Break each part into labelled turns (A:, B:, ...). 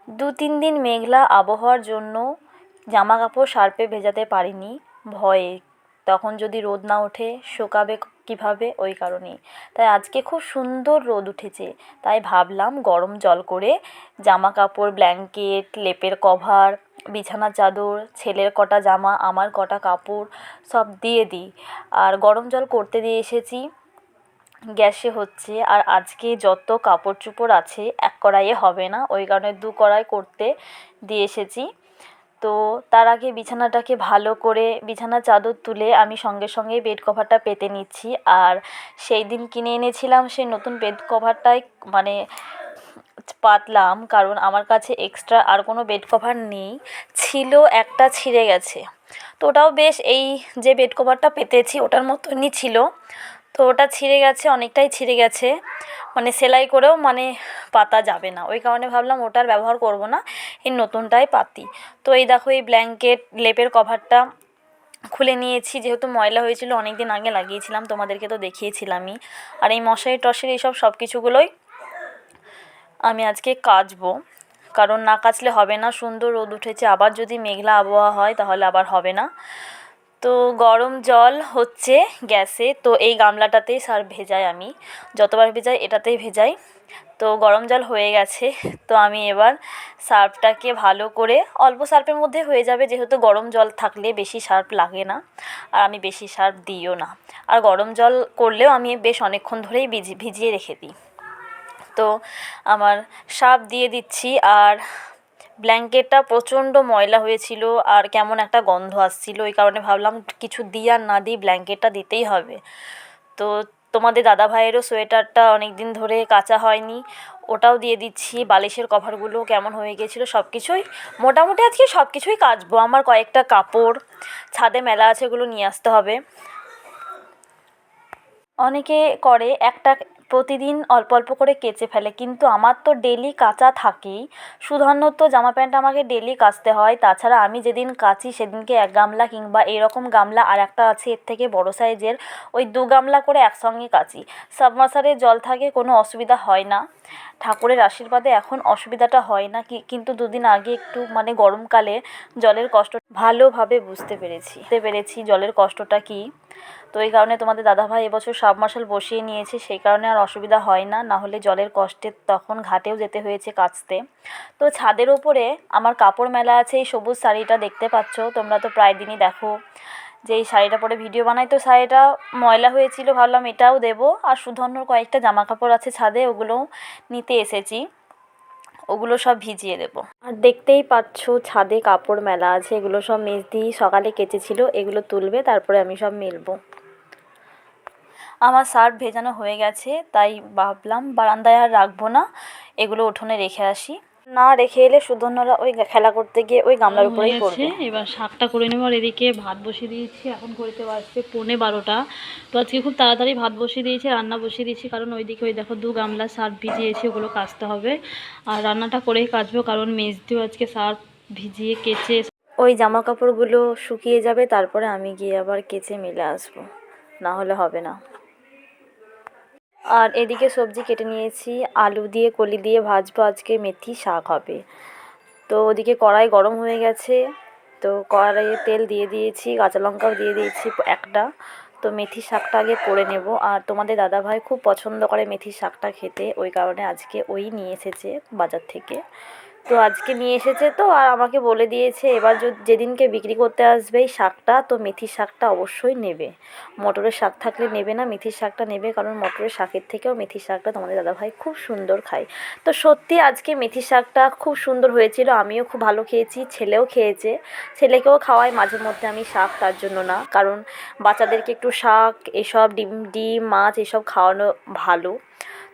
A: দু-তিন দিন মেঘলা আবহাওয়ার জন্য জামা কাপড় সার্ফে ভেজাতে পারিনি ভয়ে, তখন যদি রোদ না ওঠে শুকাবে কীভাবে, ওই কারণেই। তাই আজকে খুব সুন্দর রোদ উঠেছে, তাই ভাবলাম গরম জল করে জামা কাপড়, ব্ল্যাঙ্কেট, লেপের কভার, বিছানার চাদর, ছেলের কটা জামা, আমার কটা কাপড় সব দিয়ে দিই। আর গরম জল করতে দিয়ে এসেছি, গ্যাসে হচ্ছে। আর আজকে যত কাপড় চোপড় আছে এক কড়াইয়ে হবে না, ওই কারণে 2 কড়াই করতে দিয়ে এসেছি। তো তার আগে বিছানাটাকে ভালো করে বিছানার চাদর তুলে আমি সঙ্গে সঙ্গে বেড কভারটা পেতে নিচ্ছি। আর সেই দিন কিনে এনেছিলাম সেই নতুন বেড কভারটাই মানে পাতলাম, কারণ আমার কাছে এক্সট্রা আর কোনো বেড কভার নেই, ছিল একটা ছিঁড়ে গেছে। তো ওটাও বেশ, এই যে বেড কভারটা পেতেছি ওটার মতনই ছিল, তো ওটা ছিঁড়ে গেছে, অনেকটাই ছিঁড়ে গেছে, মানে সেলাই করেও মানে পাতা যাবে না, ওই কারণে ভাবলাম ওটার ব্যবহার করব না, এই নতুনটাই পাতি। তো এই দেখো, এই ব্ল্যাঙ্কেট লেপের কভারটা খুলে নিয়েছি, যেহেতু ময়লা হয়েছিল, অনেক দিন আগে লাগিয়েছিলাম, তোমাদেরকে তো দেখিয়েছিলামই। আর এই মশারি টশারি এইসব সব কিছুগুলোই আমি আজকে কাচবো, কারণ না কাচলে হবে না। সুন্দর রোদ উঠেছে, আবার যদি মেঘলা আবহাওয়া হয় তাহলে আবার হবে না। তো গরম জল হচ্ছে গ্যাসে, তো এই গামলাটাতেই সার্ফ ভেজাই, আমি যতবার ভেজাই এটাতেই ভেজাই। তো গরম জল হয়ে গেছে, তো আমি এবার সার্ফটাকে ভালো করে, অল্প সার্ফের মধ্যে হয়ে যাবে, যেহেতু গরম জল থাকলে বেশি সার্ফ লাগে না, আর আমি বেশি সার্ফ দিইও না। আর গরম জল করলেও আমি বেশ অনেকক্ষণ ধরেই ভিজিয়ে রেখে দিই। তো আমার সার্ফ দিয়ে দিচ্ছি। আর ব্ল্যাঙ্কেটটা প্রচণ্ড ময়লা হয়েছিল আর কেমন একটা গন্ধ আসছিল, ওই কারণে ভাবলাম কিছু দিই আর না দিই ব্ল্যাঙ্কেটটা দিতেই হবে। তো তোমাদের দাদাভাইয়েরও সোয়েটারটা অনেক দিন ধরে কাচা হয়নি, ওটাও দিয়ে দিচ্ছি। বালিশের কভারগুলো কেমন হয়ে গিয়েছিলো, সব কিছুই মোটামুটি আজকে সব কিছুই কাচবো। আমার কয়েকটা কাপড় ছাদে মেলা আছে, ওগুলো নিয়ে আসতে হবে। অনেকে করে একটা প্রতিদিন অল্প অল্প করে কেচে ফেলে, কিন্তু আমার তো ডেলি কাচা থাকেই। সাধারণত জামা প্যান্ট আমাকে ডেলি কাচতে হয়, তাছাড়া আমি যেদিন কাচি সেদিনকে 1 গামলা, কিংবা এরকম গামলা আর একটা আছে এর থেকে বড় সাইজের, ওই 2 গামলা করে একসঙ্গে কাচি। সাবমার্সালে জল থাকে, কোনো অসুবিধা হয় না, ঠাকুরের আশীর্বাদে এখন অসুবিধাটা হয় না। কিন্তু 2 দিন আগে একটু মানে গরমকালে জলের কষ্ট ভালোভাবে বুঝতে পেরেছি জলের কষ্টটা কী। তো এই কারণে তোমাদের দাদাভাই এবছর সাবমার্শাল বসিয়ে নিয়েছে, সেই কারণে আর অসুবিধা হয় না, না হলে জলের কষ্টে তখন ঘাটেও যেতে হয়েছে কাচতে। তো ছাদের ওপরে আমার কাপড় মেলা আছে, এই সবুজ শাড়িটা দেখতে পাচ্ছ, তোমরা তো প্রায় দিনই দেখো যে এই শাড়িটা পরে ভিডিও বানাই। তো শাড়িটা ময়লা হয়েছিল, ভাবলাম এটাও দেবো। আর সুধন্যর কয়েকটা জামা কাপড় আছে ছাদে, ওগুলোও নিতে এসেছি, ওগুলো সব ভিজিয়ে দেবো। আর দেখতেই পাচ্ছ ছাদে কাপড় মেলা আছে, এগুলো সব মেজদি সকালে কেচেছিল, এগুলো তুলবে, তারপরে আমি সব মেলবো। আমার সার্ফ ভেজানো হয়ে গেছে, তাই ভাবলাম বারান্দায় আর রাখবো না, এগুলো উঠোনে রেখে আসি, না রেখে এলে সুধন্যরা ওই খেলা করতে গিয়ে ওই গামলার উপরেই পড়বে। এবার শাকটা করে নেবো। আর এদিকে ভাত বসিয়ে দিয়েছি, এখন করতে পারছে 11:15। তো আজকে খুব তাড়াতাড়ি ভাত বসিয়ে দিয়েছি, রান্না বসিয়ে দিয়েছি, কারণ ওইদিকে ওই দেখো 2 গামলা সার্ফ ভিজিয়েছি, ওগুলো কাচতে হবে। আর রান্নাটা করেই কাচবো, কারণ মেজদিও আজকে সার্ফ ভিজিয়ে কেচে ওই জামা কাপড়গুলো শুকিয়ে যাবে, তারপরে আমি গিয়ে আবার কেচে মেলে আসবো, না হলে হবে না। আর এদিকে সবজি কেটে নিয়েছি, আলু দিয়ে কলি দিয়ে ভাজবো, আজকে মেথি শাক হবে। তো ওদিকে কড়াই গরম হয়ে গেছে, তো কড়াইয়ে তেল দিয়ে দিয়েছি, কাঁচা লঙ্কাও দিয়ে দিয়েছি একটা। তো মেথি শাকটা আগে করে নেব। আর তোমাদের দাদাভাই খুব পছন্দ করে মেথি শাকটা খেতে, ওই কারণে আজকে ওই নিয়ে এসেছে বাজার থেকে। তো আজকে নিয়ে এসেছে, তো আর আমাকে বলে দিয়েছে এবার যেদিনকে বিক্রি করতে আসবে এই শাকটা, তো মেথির শাকটা অবশ্যই নেবে, মটরের শাক থাকলে নেবে না, মেথির শাকটা নেবে, কারণ মটরের শাকের থেকেও মেথির শাকটা তোমাদের দাদাভাই খুব সুন্দর খায়। তো সত্যি আজকে মেথির শাকটা খুব সুন্দর হয়েছিল, আমিও খুব ভালো খেয়েছি, ছেলেও খেয়েছে, ছেলেকেও খাওয়াই মাঝে মধ্যে আমি শাক, তার জন্য না, কারণ বাচ্চাদেরকে একটু শাক এসব ডিম মাছ এসব খাওয়ানো ভালো।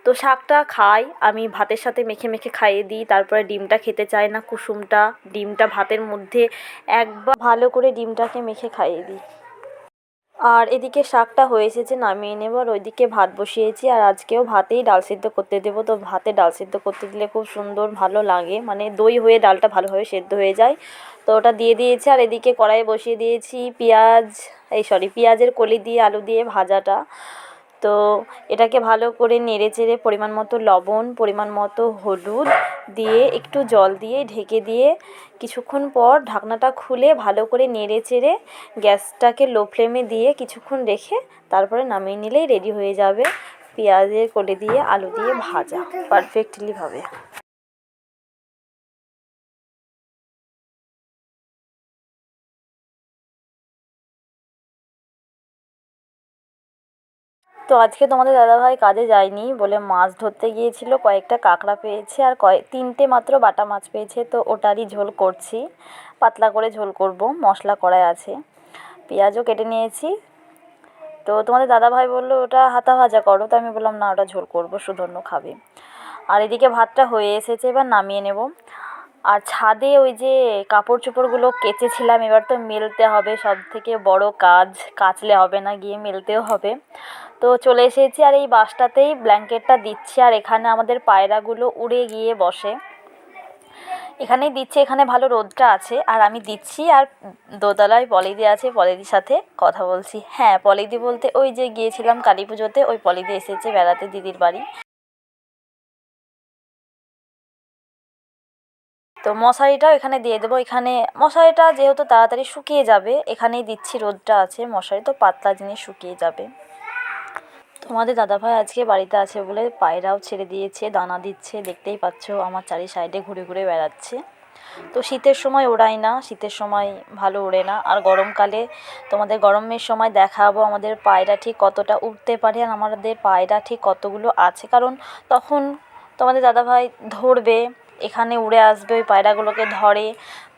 A: তো শাকটা খাই, আমি ভাতের সাথে মেখে মেখে খাইয়ে দিই, তারপরে ডিমটা খেতে চায় না কুসুমটা, ডিমটা ভাতের মধ্যে একবার ভালো করে ডিমটাকে মেখে খাইয়ে দিই। আর এদিকে শাকটা হয়ে এসেছে, নামিয়ে নেব। আর ওইদিকে ভাত বসিয়েছি, আর আজকেও ভাতেই ডাল সিদ্ধ করতে দেবো। তো ভাতে ডাল সিদ্ধ করতে দিলে খুব সুন্দর ভালো লাগে, মানে দই হয়ে ডালটা ভালোভাবে সেদ্ধ হয়ে যায়, তো ওটা দিয়ে দিয়েছি। আর এদিকে কড়াইয়ে বসিয়ে দিয়েছি পেঁয়াজের কলি দিয়ে আলু দিয়ে ভাজাটা। তো এটাকে ভালো করে নেড়ে চেড়ে পরিমাণ মতো লবণ, পরিমাণ মতো হলুদ দিয়ে একটু জল দিয়ে ঢেকে দিয়ে কিছুক্ষণ পর ঢাকনাটা খুলে ভালো করে নেড়ে চেড়ে গ্যাসটাকে লো ফ্লেমে দিয়ে কিছুক্ষণ রেখে তারপরে নামিয়ে নিলেই রেডি হয়ে যাবে পেঁয়াজের কলি দিয়ে আলু দিয়ে ভাজা পারফেক্টলিভাবে। তো আজকে তোমাদের দাদাভাই কাজে যায়নি বলে মাছ ধরতে গিয়েছিল, কয়েকটা কাঁকড়া পেয়েছে আর তিনটে মাত্র বাটা মাছ পেয়েছে, তো ওটারই ঝোল করছি, পাতলা করে ঝোল করব, মশলা কড়াই আছে, পেঁয়াজও কেটে নিয়েছি। তো তোমাদের দাদাভাই বললো ওটা হাতা ভাজা করো, তো আমি বললাম না, ওটা ঝোল করবো, সুধন্য খাবে। আর এদিকে ভাতটা হয়ে এসেছে, এবার নামিয়ে নেব। আর ছাদে ওই যে কাপড় চোপড়গুলো কেচেছিলাম, এবার তো মেলতে হবে, সব থেকে বড় কাজ, কাচলে হবে না, গিয়ে মেলতেও হবে। তো চলে এসেছি আর এই বাসটাতেই ব্ল্যাঙ্কেটটা দিচ্ছি, আর এখানে আমাদের পায়রাগুলো উড়ে গিয়ে বসে, এখানেই দিচ্ছে, এখানে ভালো রোদটা আছে আর আমি দিচ্ছি। আর দোতলায় পলিদি আছে, পলিদির সাথে কথা বলছি। হ্যাঁ, পলিদি বলতে ওই যে গিয়েছিলাম কালী পুজোতে, ওই পলিদি এসেছে বেড়াতে দিদির বাড়ি। তো মশারিটাও এখানে দিয়ে দেবো, এখানে মশারিটা যেহেতু তাড়াতাড়ি শুকিয়ে যাবে, এখানেই দিচ্ছি, রোদটা আছে, মশারি তো পাতলা জিনিস, শুকিয়ে যাবে। তোমাদের দাদাভাই আজকে বাড়িতে আছে বলে পায়রাও ছেড়ে দিয়েছে, দানা দিচ্ছে, দেখতেই পাচ্ছ আমার চারি সাইডে ঘুরে ঘুরে বেড়াচ্ছে। তো শীতের সময় ওড়াই না, শীতের সময় ভালো ওড়ে না, আর গরমকালে তোমাদের গরমের সময় দেখাবো আমাদের পায়রা ঠিক কতটা উড়তে পারে আর আমাদের পায়রা ঠিক কতগুলো আছে, কারণ তখন তোমাদের দাদাভাই ধরবে, এখানে উড়ে আসবে, ওই পায়রাগুলোকে ধরে।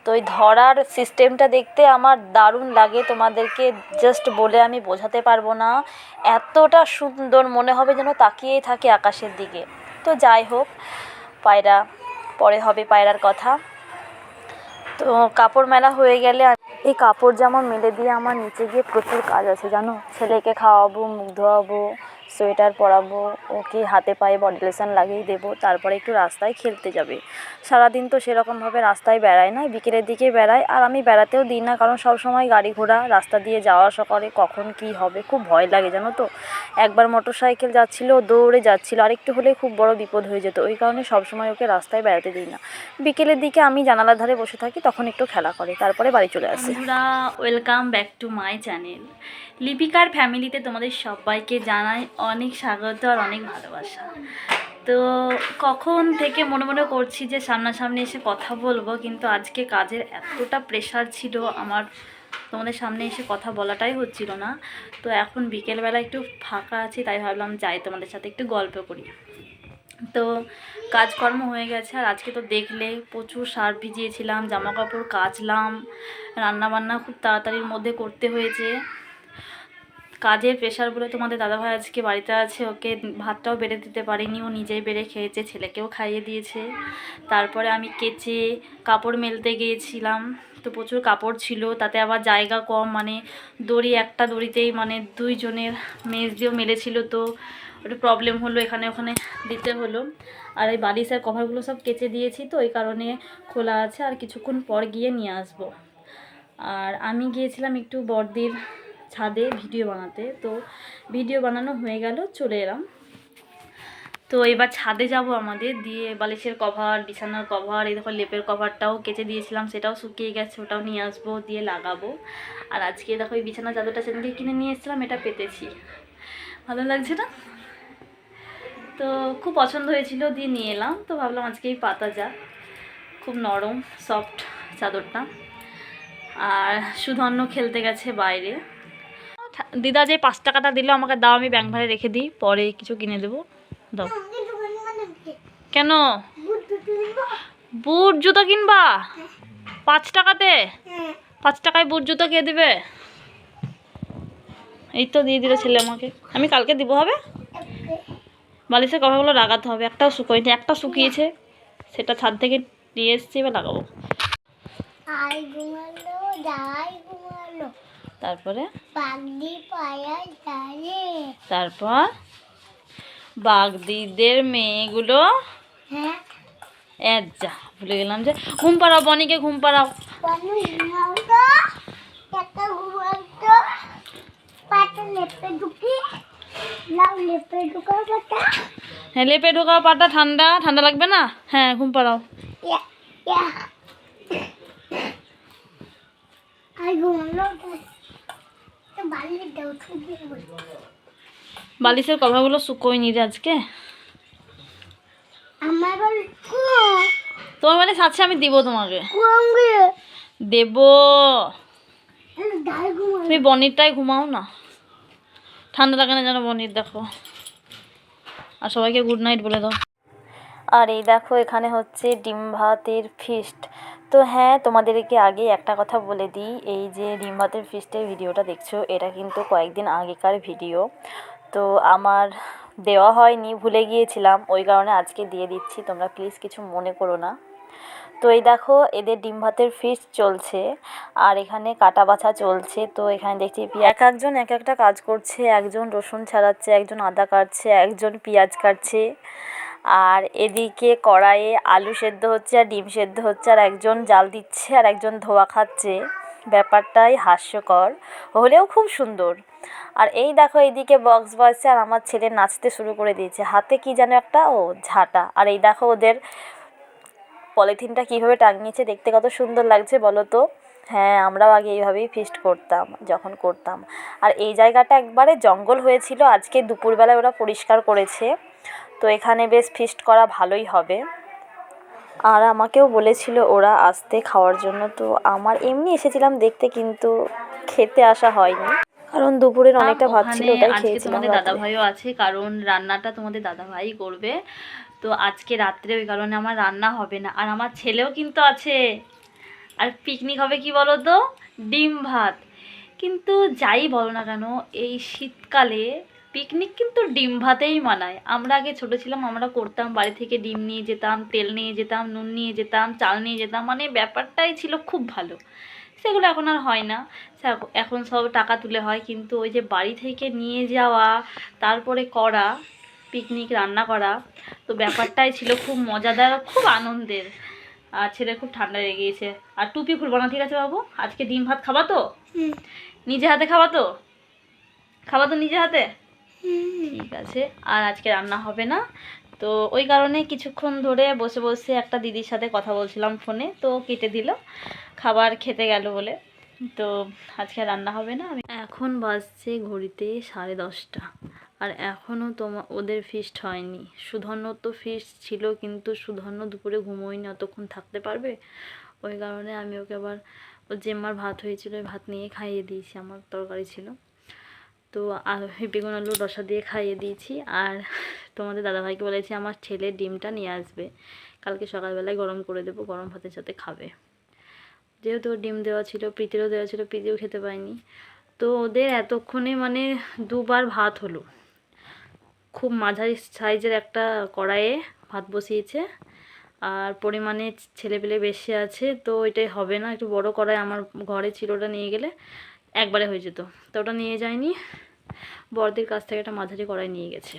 A: তো ওই ধরার সিস্টেমটা দেখতে আমার দারুণ লাগে, তোমাদেরকে জাস্ট বলে আমি বোঝাতে পারবো না, এতটা সুন্দর মনে হবে যেন তাকিয়েই থাকে আকাশের দিকে। তো যাই হোক, পায়রা পরে হবে, পায়রার কথা। তো কাপড় মেলা হয়ে গেলে এই কাপড় জামা মেলে দিয়ে আমার নিচে গিয়ে প্রচুর কাজ আছে জানো, ছেলেকে খাওয়াবো, মুখ ধোয়াবো, সোয়েটার পরাবো, ওকে হাতে পায়ে বডি লোশন লাগিয়ে দেবো, তারপরে একটু রাস্তায় খেলতে যাবে। সারাদিন তো সেরকমভাবে রাস্তায় বেড়ায় না, বিকেলের দিকে বেড়ায়, আর আমি বেড়াতেও দিই না, কারণ সব সময় গাড়ি ঘোড়া রাস্তা দিয়ে যাওয়া আসা করে, কখন কী হবে খুব ভয় লাগে জানো তো। একবার মোটর সাইকেল যাচ্ছিলো, দৌড়ে যাচ্ছিলো, আর একটু হলে খুব বড় বিপদ হয়ে যেত, ওই কারণে সবসময় ওকে রাস্তায় বেড়াতে দিই না। বিকেলের দিকে আমি জানালার ধারে বসে থাকি, তখন একটু খেলা করে, তারপরে বাড়ি চলে আসে। বন্ধুরা, welcome back to my channel লিপিকার ফ্যামিলিতে তোমাদের সবাইকে জানাই অনেক স্বাগত আর অনেক ভালোবাসা। তো কখন থেকে মনে মনে করছি যে সামনাসামনি এসে কথা বলবো, কিন্তু আজকে কাজের এতটা প্রেশার ছিল আমার, তোমাদের সামনে এসে কথা বলাটাই হচ্ছিল না। তো এখন বিকেলবেলা একটু ফাঁকা আছি, তাই ভাবলাম যাই তোমাদের সাথে একটু গল্প করি। তো কাজকর্ম হয়ে গেছে, আর আজকে তো দেখলে প্রচুর সার্ফ ভিজিয়েছিলাম, জামা কাপড় কাচলাম, রান্নাবান্না খুব তাড়াতাড়ির মধ্যে করতে হয়েছে। কাজের প্রেশার বলে তোমাদের দাদাভাই আজকে বাড়িতে আছে, ওকে ভাতটাও বেড়ে দিতে পারিনি, ও নিজেই বেড়ে খেয়েছে, ছেলেকেও খাইয়ে দিয়েছে। তারপরে আমি কেচে কাপড় মেলতে গিয়েছিলাম, তো প্রচুর কাপড় ছিল, তাতে আবার জায়গা কম, মানে দড়ি একটা দড়িতেই মানে দুইজনের মেজ দিয়েও মেলেছিল, তো ওটা প্রবলেম হলো, এখানে ওখানে দিতে হলো। আর এই বালিশের কভারগুলো সব কেচে দিয়েছি, তো ওই কারণে খোলা আছে, আর কিছুক্ষণ পর গিয়ে নিয়ে আসবো। আর আমি গিয়েছিলাম একটু বড়দির ছাদে ভিডিও বানাতে, তো ভিডিও বানানো হয়ে গেল, চলে এলাম। তো এবার ছাদে যাব আমাদের, দিয়ে বালিশের কভার, বিছানার কভার, এই দেখো লেপের কভারটাও কেচে দিয়েছিলাম, সেটাও শুকিয়ে গেছে, ওটাও নিয়ে আসবো, দিয়ে লাগাবো। আর আজকে দেখো এই বিছানার চাদরটা সেদিনকে কিনে নিয়ে এসেছিলাম, এটা পেতেছি, ভালো লাগছে না? তো খুব পছন্দ হয়েছিল, দিয়ে নিয়ে এলাম, তো ভাবলাম আজকেই পাতা যাক, খুব নরম সফট চাদরটা। আর সুধন্য খেলতে গেছে বাইরে। দিদা যে 5 টাকাটা দিল আমাকে দাও, আমি ব্যাংক ভাড়ে রেখে দিই, পরে কিছু কিনে দেবো, দাও। কেন? বুট জুতো কিনবা 5 টাকাতে? 5 টাকায় বুট জুতো কে দেবে? এই তো দিয়ে দিল ছেলে আমাকে, আমি কালকে দিব হবে। বালিশের কভারগুলো লাগাতে হবে, একটাও শুকোয়নি, একটা শুকিয়েছে, সেটা ছাদ থেকে নিয়ে এসেছি, এবার লাগাবো। তারপরে তারপর বাগদিদের মেয়েগুলো, যা ভুলে গেলাম যে ঘুম পাড়াও, বনিকে ঘুম পাড়াও। হ্যাঁ, লেপে ঢোকা পাটা ঠান্ডা ঠান্ডা লাগবে না? হ্যাঁ, ঘুম পাড়াও। বালিশের কভারগুলো শুকোয়নি রে আজকে। তোমার বালিশ আছে, আমি দিব তোমাকে, দেব। তুমি বনিরটাই ঘুমাও না, ঠান্ডা লাগে না যেন বনির। দেখো, আর সবাইকে গুড নাইট বলে দাও। আর এই দেখো, এখানে হচ্ছে ডিম ভাতের ফিস্ট। তো হ্যাঁ, তোমাদেরকে আগে একটা কথা বলে দিই, এই যে ডিম ভাতের ফিস্টের ভিডিওটা দেখছো, এটা কিন্তু কয়েকদিন আগেকার ভিডিও। তো আমার দেওয়া হয়নি, ভুলে গিয়েছিলাম, ওই কারণে আজকে দিয়ে দিচ্ছি, তোমরা প্লিজ কিছু মনে করো না। তো এই দেখো, এদের ডিম ভাতের ফিস্ট চলছে, আর এখানে কাটা বাছা চলছে। তো এখানে দেখছি এক একজন এক একটা কাজ করছে, একজন রসুন ছাড়াচ্ছে, একজন আদা কাটছে, একজন পেঁয়াজ কাটছে, আর এদিকে কড়াইয়ে আলু সেদ্ধ হচ্ছে আর ডিম সেদ্ধ হচ্ছে, আর একজন জাল দিচ্ছে আর একজন ধোয়া খাচ্ছে। ব্যাপারটাই হাস্যকর হলেও খুব সুন্দর। আর এই দেখো, এইদিকে বক্স বাজছে আর আমার ছেলে নাচতে শুরু করে দিয়েছে, হাতে কি যেন একটা, ও ঝাঁটা। আর এই দেখো, ওদের পলিথিনটা কীভাবে টাঙিয়েছে, দেখতে কত সুন্দর লাগছে বলো তো। হ্যাঁ, আমরাও আগে এইভাবেই ফিস্ট করতাম যখন করতাম। আর এই জায়গাটা একবারে জঙ্গল হয়েছিল, আজকে দুপুরবেলায় ওরা পরিষ্কার করেছে। তো এখানে বেশ ফিস্ট করা ভালোই হবে। আর আমাকেও বলেছিল ওরা আসতে খাওয়ার জন্য, তো আমার এমনি এসেছিলাম দেখতে, কিন্তু খেতে আসা হয়নি, কারণ দুপুরের অনেকটা ভাত ছিল, ওটাই খেয়েছিলাম। তোমাদের দাদাভাইও আছে, কারণ রান্নাটা তোমাদের দাদাভাই করবে। তো আজকে রাত্রে ওই কারণে আমার রান্না হবে না। আর আমার ছেলেও কিন্তু আছে, আর পিকনিক হবে কি বলো তো, ডিম ভাত। কিন্তু যাই বলো না কেন, এই শীতকালে পিকনিক কিন্তু ডিম ভাতেই মানায়। আমরা আগে ছোটো ছিলাম, আমরা করতাম, বাড়ি থেকে ডিম নিয়ে যেতাম, তেল নিয়ে যেতাম, নুন নিয়ে যেতাম, চাল নিয়ে যেতাম, মানে ব্যাপারটাই ছিল খুব ভালো। সেগুলো এখন আর হয় না, এখন সব টাকা তুলে হয়। কিন্তু ওই যে বাড়ি থেকে নিয়ে যাওয়া, তারপরে করা পিকনিক, রান্না করা, তো ব্যাপারটাই ছিল খুব মজাদার, খুব আনন্দের। আর ছেলে খুব ঠান্ডা লেগে গিয়েছে। আর টুপি খুলবো না, ঠিক আছে বাবু? আজকে ডিম ভাত খাবা তো? নিজে হাতে খাবা তো? খাবা তো নিজে হাতে? ঠিক আছে। আর আজকে রান্না হবে না, তো ওই কারণে কিছুক্ষণ ধরে বসে বসে একটা দিদির সাথে কথা বলছিলাম ফোনে, তো কেটে দিল, খাবার খেতে গেল বলে। তো আজকে রান্না হবে না। আমি এখন বাজছে ঘড়িতে 10:30, আর এখনও ওদের ফিস্ট হয়নি। সুধন্য তো ফিস্ট ছিল, কিন্তু সুধন্য দুপুরে ঘুমোয়নি, অতক্ষণ থাকতে পারবে? ওই কারণে আমি ওকে আবার, ও জেম্মার ভাত হয়েছিল, ওই ভাত নিয়ে খাইয়ে দিয়েছি, আমার তরকারি ছিল, তো বেগুন আলুর রসা দিয়ে খাইয়ে দিয়েছি। আর তোমাদের দাদাভাইকে বলেছি আমার ছেলে ডিমটা নিয়ে আসবে, কালকে সকালবেলায় গরম করে দেবো, গরম ভাতের সাথে খাবে। যেহেতু ডিম দেওয়া ছিল, প্রীতিরও দেওয়া ছিল, প্রীতিও খেতে পায়নি। তো ওদের এতক্ষণে মানে দুবার ভাত হলো। খুব মাঝারি সাইজের একটা কড়াইয়ে ভাত বসিয়েছে, আর পরিমাণে ছেলেপেলে বেশি আছে, তো ওইটাই হবে না। একটু বড় কড়াই আমার ঘরে ছিল, ওটা নিয়ে গেলে একবারে হয়ে যেত, তো ওটা নিয়ে যায়নি, বড়দের কাছ থেকে একটা মাঝারি কড়াই নিয়ে গেছে।